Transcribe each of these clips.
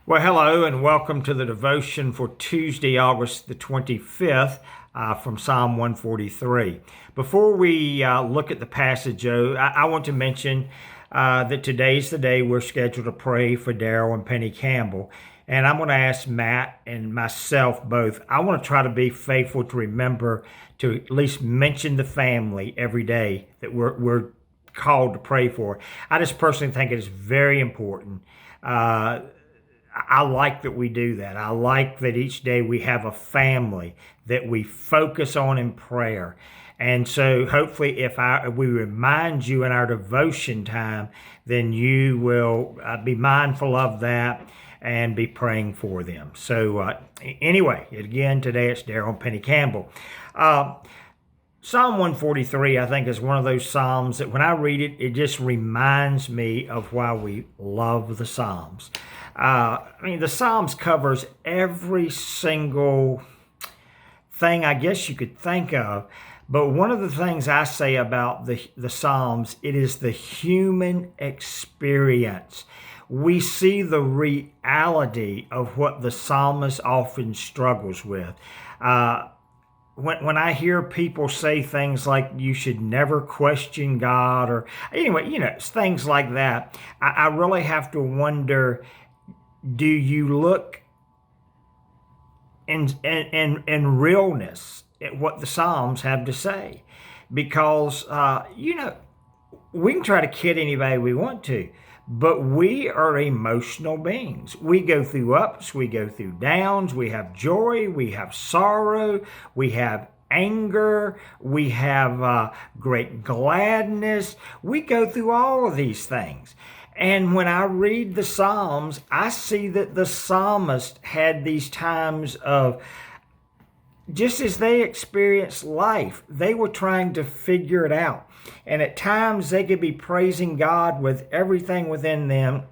Well, hello and welcome to the devotion for Tuesday, August the 25th from Psalm 143. Before we look at the passage, I want to mention that today's the day we're scheduled to pray for Daryl and Penny Campbell. And I'm going to ask Matt and myself both. I want to try to be faithful to remember to at least mention the family every day that we're called to pray for. I just personally think it is very important. I like that we do that. I like that each day we have a family that we focus on in prayer. And so hopefully if we remind you in our devotion time, then you will be mindful of that and be praying for them. So anyway, again, today it's Daryl and Penny Campbell. Psalm 143, I think, is one of those Psalms that when I read it, it just reminds me of why we love the Psalms. The Psalms covers every single thing I guess you could think of. But one of the things I say about the Psalms, it is the human experience. We see the reality of what the psalmist often struggles with. When I hear people say things like you should never question God, or anyway, things like that, I really have to wonder, do you look in realness at what the Psalms have to say? Because, we can try to kid anybody we want to, but we are emotional beings. We go through ups, we go through downs, we have joy, we have sorrow, we have anger, we have great gladness. We go through all of these things. And when I read the Psalms, I see that the psalmist had these times of, just as they experienced life, they were trying to figure it out. And at times they could be praising God with everything within them.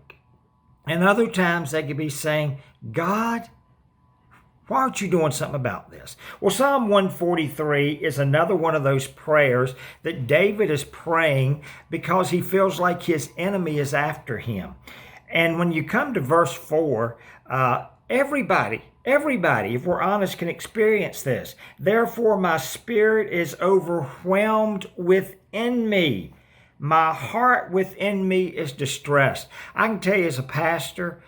And other times they could be saying, God, why aren't you doing something about this? Well, Psalm 143 is another one of those prayers that David is praying because he feels like his enemy is after him. And when you come to verse 4, everybody, if we're honest, can experience this. Therefore, my spirit is overwhelmed within me. My heart within me is distressed. I can tell you as a pastor,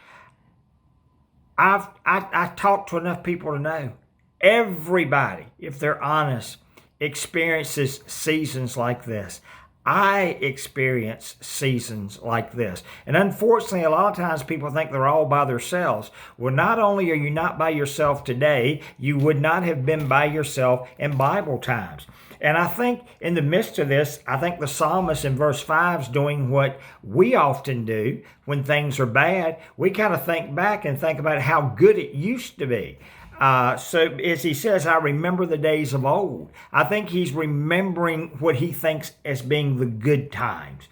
I talked to enough people to know everybody, if they're honest, experiences seasons like this. I experience seasons like this. And unfortunately, a lot of times people think they're all by themselves. Well, not only are you not by yourself today, you would not have been by yourself in Bible times. And I think in the midst of this, I think the psalmist in verse 5 is doing what we often do when things are bad. We kind of think back and think about how good it used to be. So as he says, I remember the days of old. I think he's remembering what he thinks as being the good times.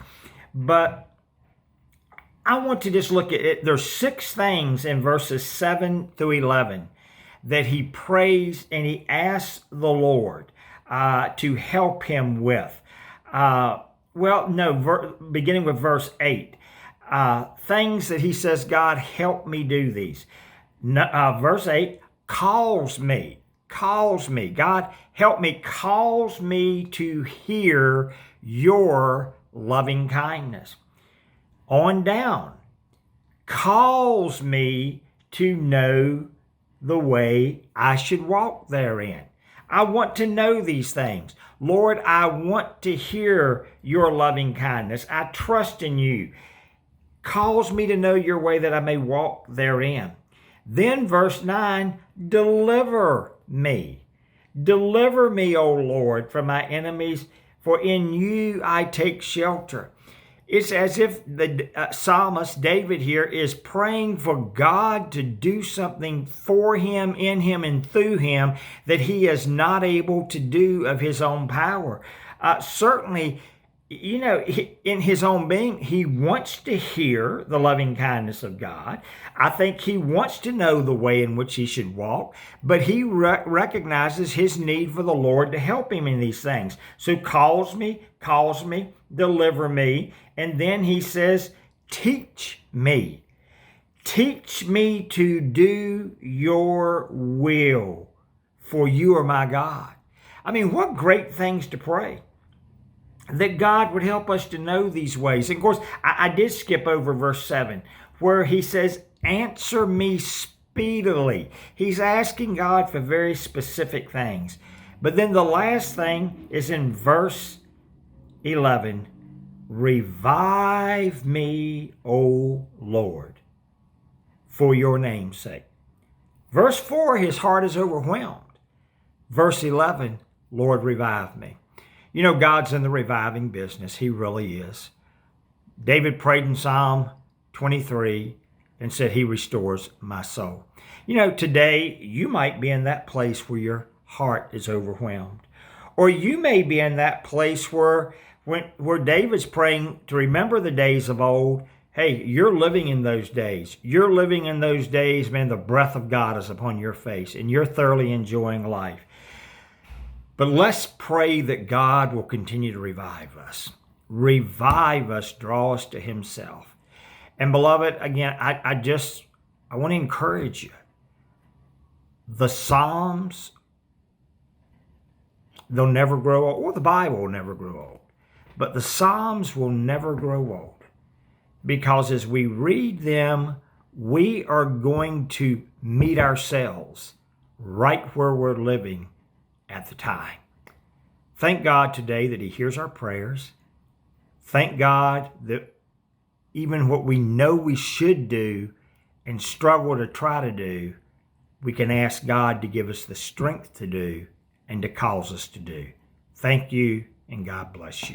But I want to just look at it. There's 6 things in verses 7 through 11 that he prays and he asks the Lord to help him with. Beginning with verse 8. Things that he says, God, help me do these. Verse 8, calls me. God, help me. Calls me to hear your loving kindness. On down. Calls me to know the way I should walk therein. I want to know these things. Lord, I want to hear your loving kindness. I trust in you. Calls me to know your way that I may walk therein. Then verse 9, deliver me. Deliver me, O Lord, from my enemies, for in you I take shelter. It's as if the psalmist David here is praying for God to do something for him, in him, and through him that he is not able to do of his own power. Certainly, in his own being, he wants to hear the loving kindness of God. I think he wants to know the way in which he should walk, but he recognizes his need for the Lord to help him in these things. So calls me, deliver me, and then he says, teach me. Teach me to do your will, for you are my God. I mean, what great things to pray. That God would help us to know these ways. And of course, I did skip over verse 7, where he says, answer me speedily. He's asking God for very specific things. But then the last thing is in verse 11, revive me, O Lord, for your name's sake. Verse 4, his heart is overwhelmed. Verse 11, Lord, revive me. You know, God's in the reviving business. He really is. David prayed in Psalm 23 and said, he restores my soul. You know, today you might be in that place where your heart is overwhelmed. Or you may be in that place where David's praying to remember the days of old. Hey, you're living in those days. You're living in those days, man, the breath of God is upon your face and you're thoroughly enjoying life. But let's pray that God will continue to revive us. Revive us, draw us to himself. And beloved, again, I want to encourage you. The Psalms, they'll never grow old, or the Bible will never grow old. But the Psalms will never grow old. Because as we read them, we are going to meet ourselves right where we're living at the time. Thank God today that he hears our prayers. Thank God that even what we know we should do and struggle to try to do, we can ask God to give us the strength to do and to cause us to do. Thank you, and God bless you.